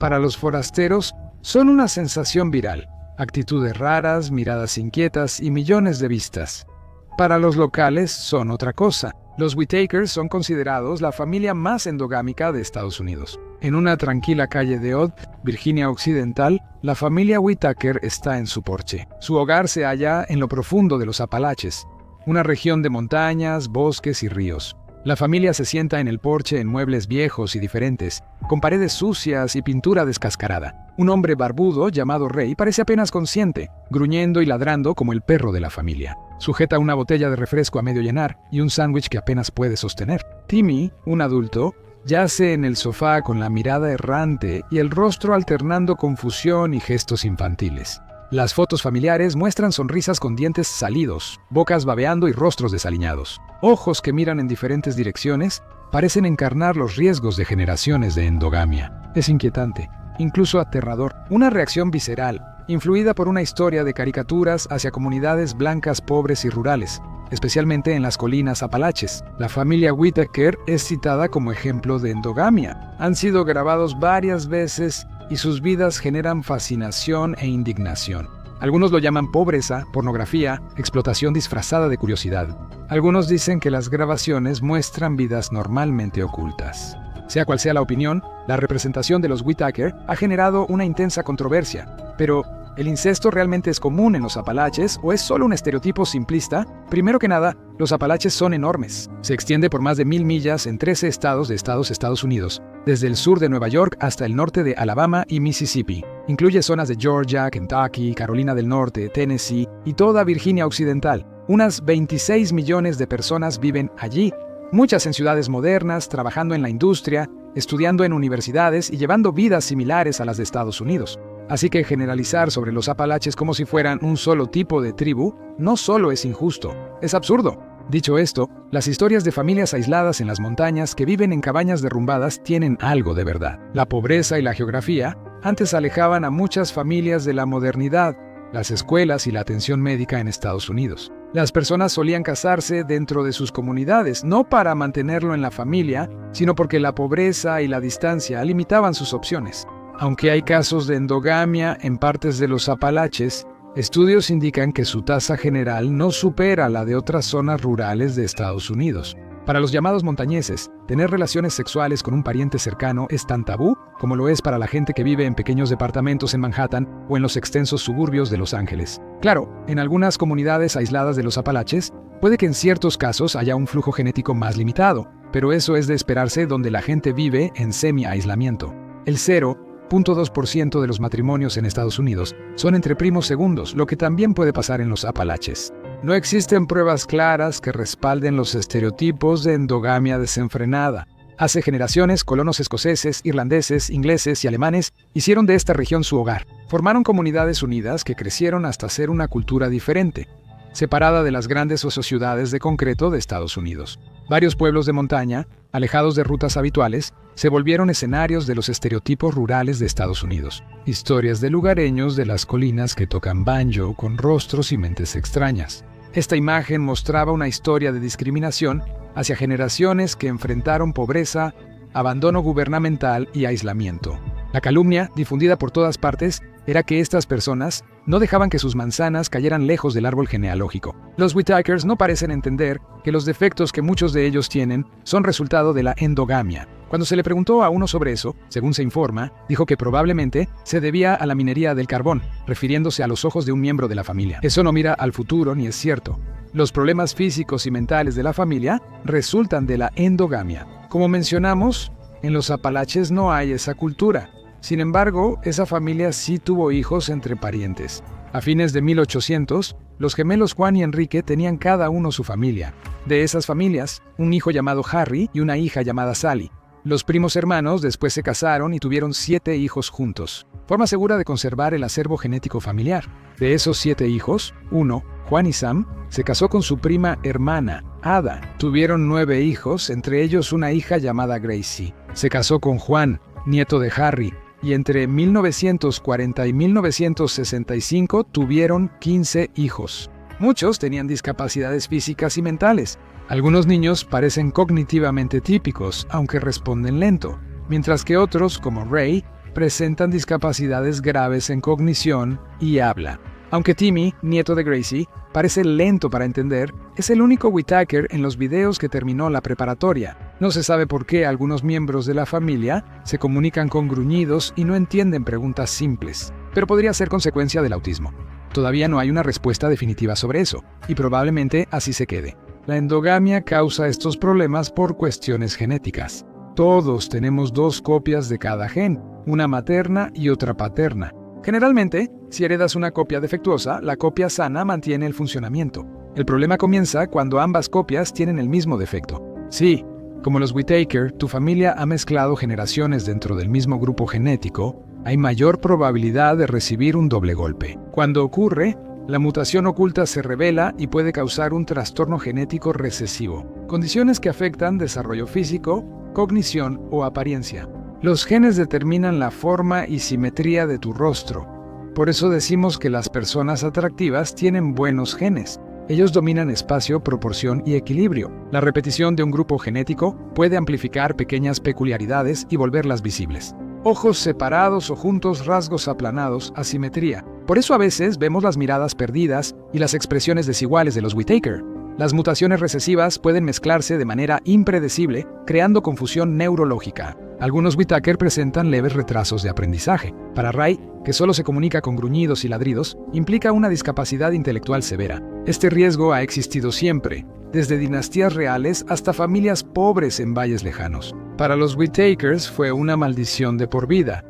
Para los forasteros, son una sensación viral. Actitudes raras, miradas inquietas y millones de vistas. Para los locales son otra cosa. Los Whitakers son considerados la familia más endogámica de Estados Unidos. En una tranquila calle de Odd, Virginia Occidental, la familia Whitaker está en su porche. Su hogar se halla en lo profundo de los Apalaches, una región de montañas, bosques y ríos. La familia se sienta en el porche en muebles viejos y diferentes, con paredes sucias y pintura descascarada. Un hombre barbudo llamado Ray parece apenas consciente, gruñendo y ladrando como el perro de la familia. Sujeta una botella de refresco a medio llenar y un sándwich que apenas puede sostener. Timmy, un adulto, yace en el sofá con la mirada errante y el rostro alternando confusión y gestos infantiles. Las fotos familiares muestran sonrisas con dientes salidos, bocas babeando y rostros desaliñados. Ojos que miran en diferentes direcciones parecen encarnar los riesgos de generaciones de endogamia. Es inquietante, incluso aterrador. Una reacción visceral, influida por una historia de caricaturas hacia comunidades blancas pobres y rurales, especialmente en las colinas Apalaches. La familia Whitaker es citada como ejemplo de endogamia. Han sido grabados varias veces y sus vidas generan fascinación e indignación. Algunos lo llaman pobreza, pornografía, explotación disfrazada de curiosidad. Algunos dicen que las grabaciones muestran vidas normalmente ocultas. Sea cual sea la opinión, la representación de los Whitaker ha generado una intensa controversia. Pero, ¿el incesto realmente es común en los Apalaches o es solo un estereotipo simplista? Primero que nada, los Apalaches son enormes. Se extiende por más de 1000 millas en 13 estados de Estados Unidos, desde el sur de Nueva York hasta el norte de Alabama y Mississippi. Incluye zonas de Georgia, Kentucky, Carolina del Norte, Tennessee y toda Virginia Occidental. Unas 26 millones de personas viven allí, muchas en ciudades modernas, trabajando en la industria, estudiando en universidades y llevando vidas similares a las de Estados Unidos. Así que generalizar sobre los Apalaches como si fueran un solo tipo de tribu no solo es injusto, es absurdo. Dicho esto, las historias de familias aisladas en las montañas que viven en cabañas derrumbadas tienen algo de verdad. La pobreza y la geografía antes alejaban a muchas familias de la modernidad, las escuelas y la atención médica en Estados Unidos. Las personas solían casarse dentro de sus comunidades, no para mantenerlo en la familia, sino porque la pobreza y la distancia limitaban sus opciones. Aunque hay casos de endogamia en partes de los Apalaches, estudios indican que su tasa general no supera la de otras zonas rurales de Estados Unidos. Para los llamados montañeses, tener relaciones sexuales con un pariente cercano es tan tabú como lo es para la gente que vive en pequeños departamentos en Manhattan o en los extensos suburbios de Los Ángeles. Claro, en algunas comunidades aisladas de los Apalaches, puede que en ciertos casos haya un flujo genético más limitado, pero eso es de esperarse donde la gente vive en semi-aislamiento. El 0.2% de los matrimonios en Estados Unidos son entre primos segundos, lo que también puede pasar en los Apalaches. No existen pruebas claras que respalden los estereotipos de endogamia desenfrenada. Hace generaciones, colonos escoceses, irlandeses, ingleses y alemanes hicieron de esta región su hogar. Formaron comunidades unidas que crecieron hasta ser una cultura diferente, separada de las grandes sociedades de concreto de Estados Unidos. Varios pueblos de montaña, alejados de rutas habituales, se volvieron escenarios de los estereotipos rurales de Estados Unidos. Historias de lugareños de las colinas que tocan banjo con rostros y mentes extrañas. Esta imagen mostraba una historia de discriminación hacia generaciones que enfrentaron pobreza, abandono gubernamental y aislamiento. La calumnia, difundida por todas partes, era que estas personas no dejaban que sus manzanas cayeran lejos del árbol genealógico. Los Whitakers no parecen entender que los defectos que muchos de ellos tienen son resultado de la endogamia. Cuando se le preguntó a uno sobre eso, según se informa, dijo que probablemente se debía a la minería del carbón, refiriéndose a los ojos de un miembro de la familia. Eso no mira al futuro ni es cierto. Los problemas físicos y mentales de la familia resultan de la endogamia. Como mencionamos, en los Apalaches no hay esa cultura. Sin embargo, esa familia sí tuvo hijos entre parientes. A fines de 1800, los gemelos Juan y Enrique tenían cada uno su familia. De esas familias, un hijo llamado Harry y una hija llamada Sally. Los primos hermanos después se casaron y tuvieron 7 hijos juntos. Forma segura de conservar el acervo genético familiar. De esos 7 hijos, uno, Juan y Sam, se casó con su prima hermana, Ada. Tuvieron 9 hijos, entre ellos una hija llamada Gracie. Se casó con Juan, nieto de Harry, y entre 1940 y 1965 tuvieron 15 hijos. Muchos tenían discapacidades físicas y mentales. Algunos niños parecen cognitivamente típicos, aunque responden lento, mientras que otros, como Ray, presentan discapacidades graves en cognición y habla. Aunque Timmy, nieto de Gracie, parece lento para entender, es el único Whittaker en los videos que terminó la preparatoria. No se sabe por qué algunos miembros de la familia se comunican con gruñidos y no entienden preguntas simples, pero podría ser consecuencia del autismo. Todavía no hay una respuesta definitiva sobre eso, y probablemente así se quede. La endogamia causa estos problemas por cuestiones genéticas. Todos tenemos 2 copias de cada gen, una materna y otra paterna. Generalmente, si heredas una copia defectuosa, la copia sana mantiene el funcionamiento. El problema comienza cuando ambas copias tienen el mismo defecto. Sí, como los Whittaker, tu familia ha mezclado generaciones dentro del mismo grupo genético, hay mayor probabilidad de recibir un doble golpe. Cuando ocurre, la mutación oculta se revela y puede causar un trastorno genético recesivo, condiciones que afectan desarrollo físico, cognición o apariencia. Los genes determinan la forma y simetría de tu rostro. Por eso decimos que las personas atractivas tienen buenos genes. Ellos dominan espacio, proporción y equilibrio. La repetición de un grupo genético puede amplificar pequeñas peculiaridades y volverlas visibles. Ojos separados o juntos, rasgos aplanados, asimetría. Por eso a veces vemos las miradas perdidas y las expresiones desiguales de los Whittaker. Las mutaciones recesivas pueden mezclarse de manera impredecible, creando confusión neurológica. Algunos Whittaker presentan leves retrasos de aprendizaje. Para Ray, que solo se comunica con gruñidos y ladridos, implica una discapacidad intelectual severa. Este riesgo ha existido siempre, desde dinastías reales hasta familias pobres en valles lejanos. Para los Whittakers fue una maldición de por vida.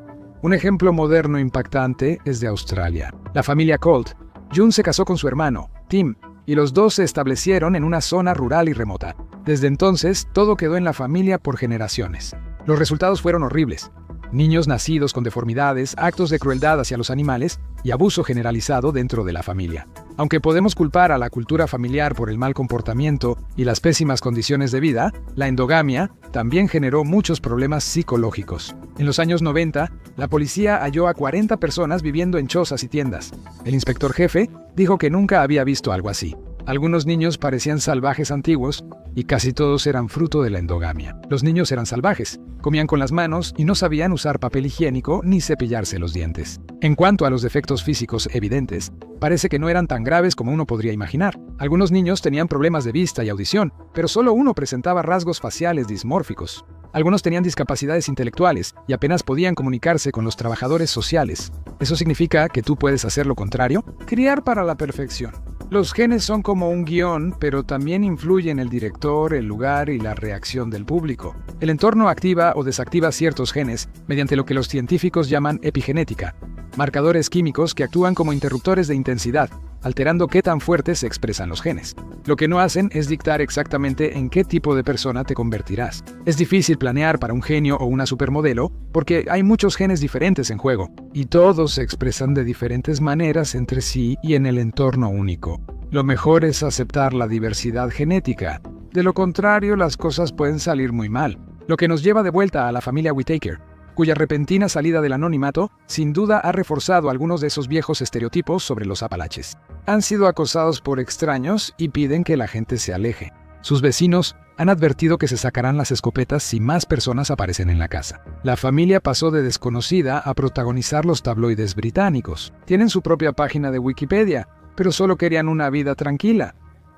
Un ejemplo moderno impactante es de Australia. La familia Colt. June se casó con su hermano, Tim, y los dos se establecieron en una zona rural y remota. Desde entonces, todo quedó en la familia por generaciones. Los resultados fueron horribles. Niños nacidos con deformidades, actos de crueldad hacia los animales y abuso generalizado dentro de la familia. Aunque podemos culpar a la cultura familiar por el mal comportamiento y las pésimas condiciones de vida, la endogamia también generó muchos problemas psicológicos. En los años 90, la policía halló a 40 personas viviendo en chozas y tiendas. El inspector jefe dijo que nunca había visto algo así. Algunos niños parecían salvajes antiguos y casi todos eran fruto de la endogamia. Los niños eran salvajes, comían con las manos y no sabían usar papel higiénico ni cepillarse los dientes. En cuanto a los defectos físicos evidentes, parece que no eran tan graves como uno podría imaginar. Algunos niños tenían problemas de vista y audición, pero solo uno presentaba rasgos faciales dismórficos. Algunos tenían discapacidades intelectuales y apenas podían comunicarse con los trabajadores sociales. ¿Eso significa que tú puedes hacer lo contrario? Criar para la perfección. Los genes son como un guión, pero también influyen el director, el lugar y la reacción del público. El entorno activa o desactiva ciertos genes mediante lo que los científicos llaman epigenética, marcadores químicos que actúan como interruptores de intensidad, alterando qué tan fuertes se expresan los genes. Lo que no hacen es dictar exactamente en qué tipo de persona te convertirás. Es difícil planear para un genio o una supermodelo porque hay muchos genes diferentes en juego, y todos se expresan de diferentes maneras entre sí y en el entorno único. Lo mejor es aceptar la diversidad genética. De lo contrario, las cosas pueden salir muy mal. Lo que nos lleva de vuelta a la familia Whittaker, cuya repentina salida del anonimato sin duda ha reforzado algunos de esos viejos estereotipos sobre los Apalaches. Han sido acosados por extraños y piden que la gente se aleje. Sus vecinos han advertido que se sacarán las escopetas si más personas aparecen en la casa. La familia pasó de desconocida a protagonizar los tabloides británicos. Tienen su propia página de Wikipedia, pero solo querían una vida tranquila.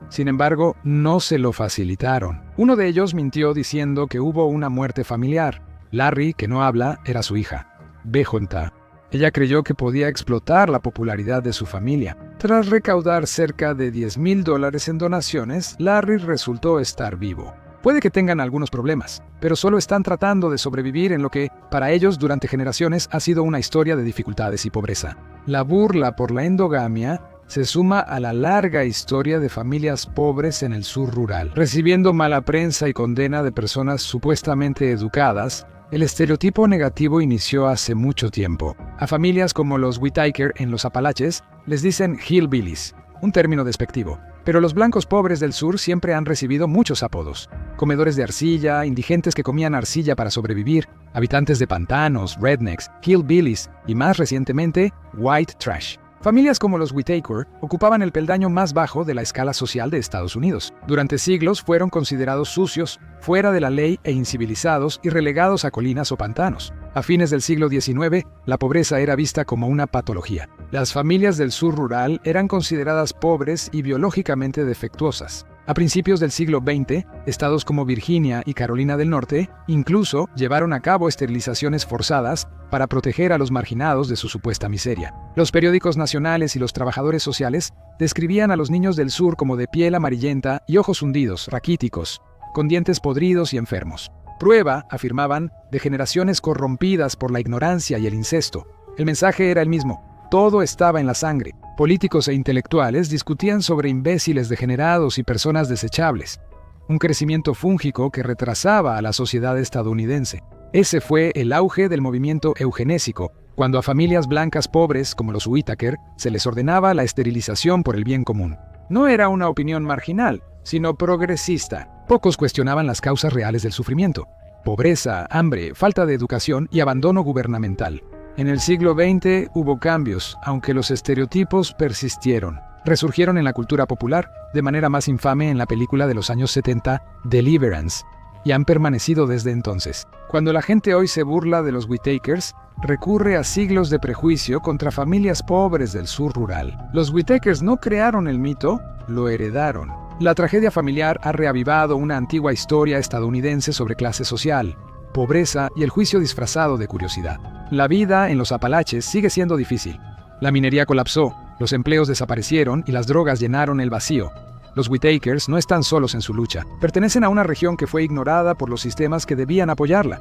Sin embargo, no se lo facilitaron. Uno de ellos mintió diciendo que hubo una muerte familiar. Larry, que no habla, era su hija, Bejonta. Ella creyó que podía explotar la popularidad de su familia. Tras recaudar cerca de $10,000 en donaciones, Larry resultó estar vivo. Puede que tengan algunos problemas, pero solo están tratando de sobrevivir en lo que, para ellos, durante generaciones ha sido una historia de dificultades y pobreza. La burla por la endogamia se suma a la larga historia de familias pobres en el sur rural. Recibiendo mala prensa y condena de personas supuestamente educadas, el estereotipo negativo inició hace mucho tiempo. A familias como los Whittaker en los Apalaches les dicen hillbillies, un término despectivo. Pero los blancos pobres del sur siempre han recibido muchos apodos. Comedores de arcilla, indigentes que comían arcilla para sobrevivir, habitantes de pantanos, rednecks, hillbillies y más recientemente, white trash. Familias como los Whittaker ocupaban el peldaño más bajo de la escala social de Estados Unidos. Durante siglos fueron considerados sucios, fuera de la ley e incivilizados y relegados a colinas o pantanos. A fines del siglo XIX, la pobreza era vista como una patología. Las familias del sur rural eran consideradas pobres y biológicamente defectuosas. A principios del siglo XX, estados como Virginia y Carolina del Norte incluso llevaron a cabo esterilizaciones forzadas para proteger a los marginados de su supuesta miseria. Los periódicos nacionales y los trabajadores sociales describían a los niños del sur como de piel amarillenta y ojos hundidos, raquíticos, con dientes podridos y enfermos. Prueba, afirmaban, de generaciones corrompidas por la ignorancia y el incesto. El mensaje era el mismo: todo estaba en la sangre. Políticos e intelectuales discutían sobre imbéciles degenerados y personas desechables. Un crecimiento fúngico que retrasaba a la sociedad estadounidense. Ese fue el auge del movimiento eugenésico, cuando a familias blancas pobres como los Whittaker se les ordenaba la esterilización por el bien común. No era una opinión marginal, sino progresista. Pocos cuestionaban las causas reales del sufrimiento: pobreza, hambre, falta de educación y abandono gubernamental. En el siglo XX hubo cambios, aunque los estereotipos persistieron. Resurgieron en la cultura popular, de manera más infame en la película de los años 70, Deliverance, y han permanecido desde entonces. Cuando la gente hoy se burla de los Whittakers, recurre a siglos de prejuicio contra familias pobres del sur rural. Los Whittakers no crearon el mito, lo heredaron. La tragedia familiar ha reavivado una antigua historia estadounidense sobre clase social, pobreza y el juicio disfrazado de curiosidad. La vida en los Apalaches sigue siendo difícil. La minería colapsó, los empleos desaparecieron y las drogas llenaron el vacío. Los Whittakers no están solos en su lucha. Pertenecen a una región que fue ignorada por los sistemas que debían apoyarla.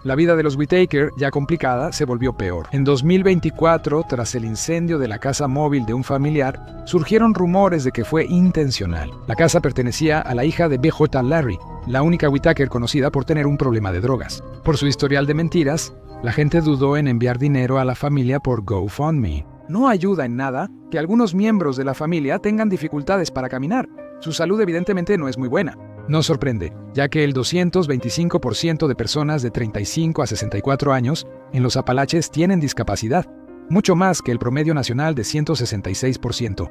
La vida de los Whittaker, ya complicada, se volvió peor. En 2024, tras el incendio de la casa móvil de un familiar, surgieron rumores de que fue intencional. La casa pertenecía a la hija de B.J. Larry, la única Whittaker conocida por tener un problema de drogas. Por su historial de mentiras, la gente dudó en enviar dinero a la familia por GoFundMe. No ayuda en nada que algunos miembros de la familia tengan dificultades para caminar. Su salud evidentemente no es muy buena. No sorprende, ya que el 225% de personas de 35 a 64 años en los Apalaches tienen discapacidad, mucho más que el promedio nacional de 166%.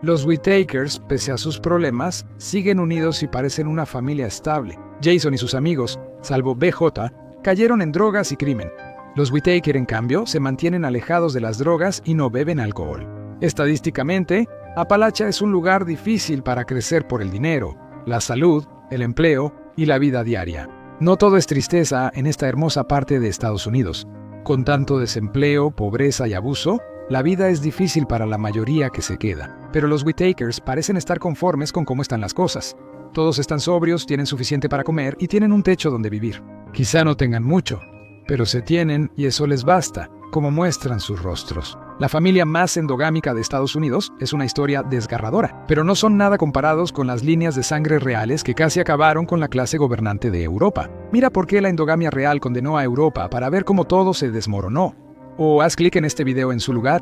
Los Whittakers, pese a sus problemas, siguen unidos y parecen una familia estable. Jason y sus amigos, salvo BJ, cayeron en drogas y crimen. Los Whittaker, en cambio, se mantienen alejados de las drogas y no beben alcohol. Estadísticamente, Apalachia es un lugar difícil para crecer por el dinero, la salud, el empleo y la vida diaria. No todo es tristeza en esta hermosa parte de Estados Unidos. Con tanto desempleo, pobreza y abuso, la vida es difícil para la mayoría que se queda. Pero los Whittakers parecen estar conformes con cómo están las cosas. Todos están sobrios, tienen suficiente para comer y tienen un techo donde vivir. Quizá no tengan mucho, pero se tienen y eso les basta, como muestran sus rostros. La familia más endogámica de Estados Unidos es una historia desgarradora, pero no son nada comparados con las líneas de sangre reales que casi acabaron con la clase gobernante de Europa. Mira por qué la endogamia real condenó a Europa para ver cómo todo se desmoronó. O haz clic en este video en su lugar